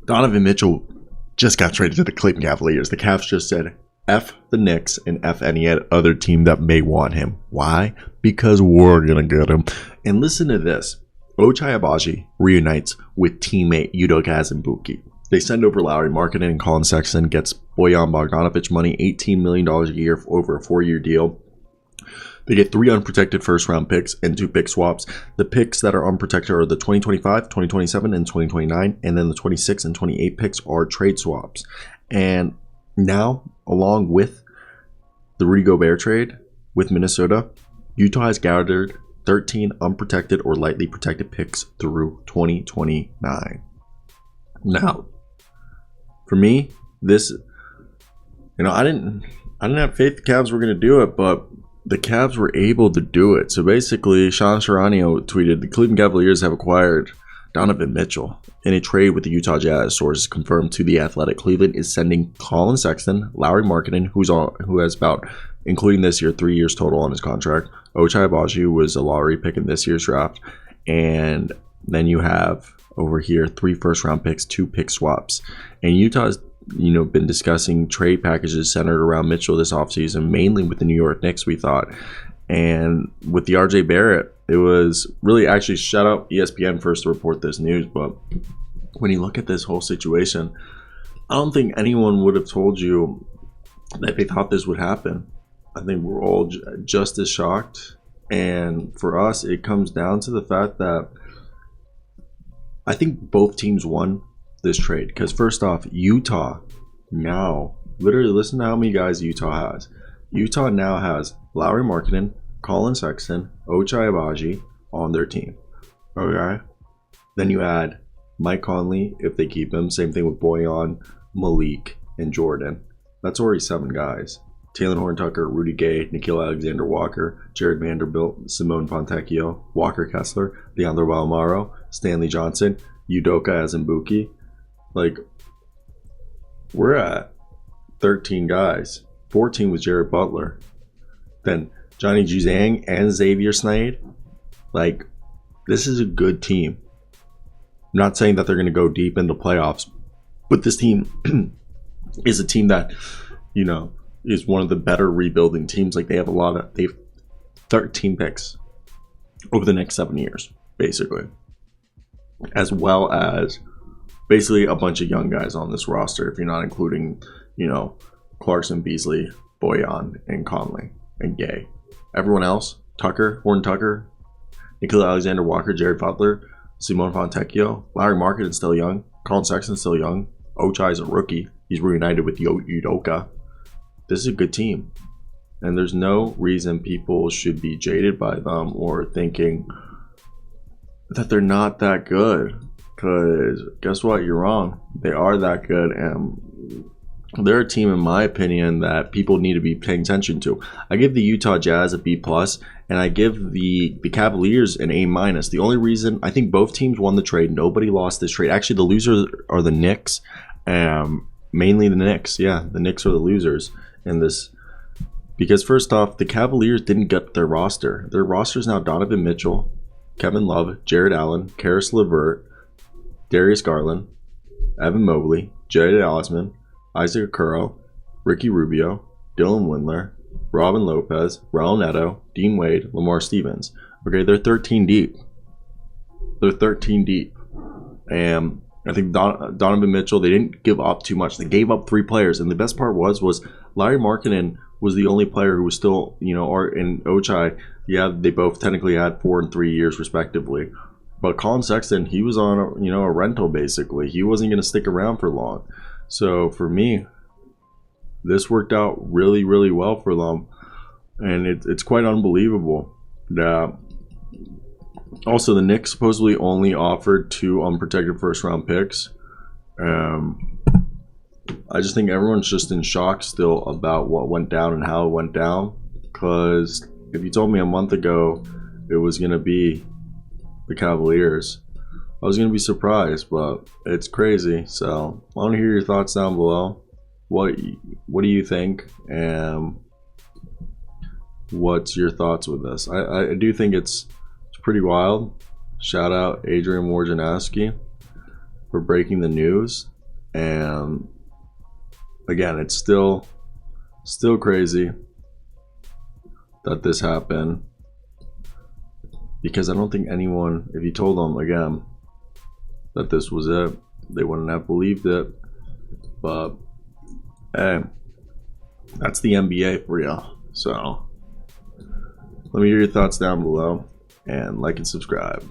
Donovan Mitchell just got traded to the Cleveland Cavaliers. The Cavs just said, F the Knicks and F any other team that may want him. Why? Because we're going to get him. And listen to this. Ochai Agbaji reunites with teammate Udoka Azubuike. They send over Lauri Markkanen and Collin Sexton, gets Bojan Bogdanovic money, $18 million a year over a 4-year deal. They get 3 unprotected first-round picks and 2 pick swaps. The picks that are unprotected are the 2025, 2027, and 2029, and then the 26 and 28 picks are trade swaps. And now, along with the Rudy Gobert trade with Minnesota, Utah has gathered 13 unprotected or lightly protected picks through 2029. Now, for me, this, I didn't have faith the Cavs were going to do it, but the Cavs were able to do it. So basically, Sean Serrano tweeted, the Cleveland Cavaliers have acquired Donovan Mitchell in a trade with the Utah Jazz. Sources confirmed to The Athletic. Cleveland is sending Collin Sexton, Lauri Markkanen, who has about, including this year, 3 years total on his contract. Ochai Agbaji, who was a lottery pick in this year's draft. And then you have over here 3 first-round picks, 2 pick swaps. And Utah's been discussing trade packages centered around Mitchell this offseason, mainly with the New York Knicks, we thought. And with the RJ Barrett, it was really, actually, shout out ESPN first to report this news, but when you look at this whole situation, I don't think anyone would have told you that they thought this would happen. I think we're all just as shocked. And for us, it comes down to the fact that I think both teams won this trade. Because first off, Utah now, literally listen to how many guys Utah has. Utah now has Lauri Markkanen, Collin Sexton, Ochai Agbaji on their team. Okay. Then you add Mike Conley if they keep him. Same thing with Bojan, Malik, and Jordan. That's already 7 guys. Taylor Horn-Tucker, Rudy Gay, Nickeil Alexander-Walker, Jared Vanderbilt, Simone Fontecchio, Walker Kessler, Leandro Balmaro, Stanley Johnson, Udoka Azubuike. Like, we're at 13 guys. 14 with Jared Butler. Then Johnny Juzang and Xavier Sneed. Like, this is a good team. I'm not saying that they're going to go deep into playoffs, but this team is a team that, is one of the better rebuilding teams. Like, they have 13 picks over the next 7 years, basically. As well as basically a bunch of young guys on this roster, if you're not including, Clarkson, Beasley, Bojan, and Conley, and Gay. Everyone else, Tucker, Horn-Tucker, Nickeil Alexander-Walker, Jared Butler, Simone Fontecchio, Lauri Markkanen is still young, Collin Sexton is still young, Ochai is a rookie, he's reunited with Udoka. This is a good team. And there's no reason people should be jaded by them or thinking that they're not that good. Because guess what? You're wrong. They are that good. And they're a team, in my opinion, that people need to be paying attention to. I give the Utah Jazz a B+, and I give the Cavaliers an A-. The only reason, I think both teams won the trade. Nobody lost this trade. Actually, the losers are the Knicks. Mainly the Knicks. Yeah, the Knicks are the losers in this. Because first off, the Cavaliers didn't get their roster. Their roster is now Donovan Mitchell, Kevin Love, Jared Allen, Karis LeVert, Darius Garland, Evan Mobley, Jared Osman, Isaac Okoro, Ricky Rubio, Dylan Windler, Robin Lopez, Raul Neto, Dean Wade, Lamar Stevens. Okay, they're 13 deep. They're 13 deep. And I think Donovan Mitchell, they didn't give up too much. They gave up 3 players. And the best part was Lauri Markkanen was the only player who was still, or in Ochai, yeah, they both technically had 4 and 3 years respectively. But Collin Sexton, he was on a rental basically. He wasn't going to stick around for long. So for me, this worked out really, really well for them. And it's quite unbelievable that also the Knicks supposedly only offered 2 unprotected first-round picks. I just think everyone's just in shock still about what went down and how it went down. Because if you told me a month ago it was going to be the Cavaliers, I was going to be surprised, but it's crazy. So I want to hear your thoughts down below. What do you think? And what's your thoughts with this? I do think it's pretty wild. Shout out Adrian Wojnarowski for breaking the news. And again, it's still crazy that this happened, because I don't think anyone, if you told them again that this was it, they wouldn't have believed it. But hey, that's the NBA for you. So let me hear your thoughts down below, and like and subscribe.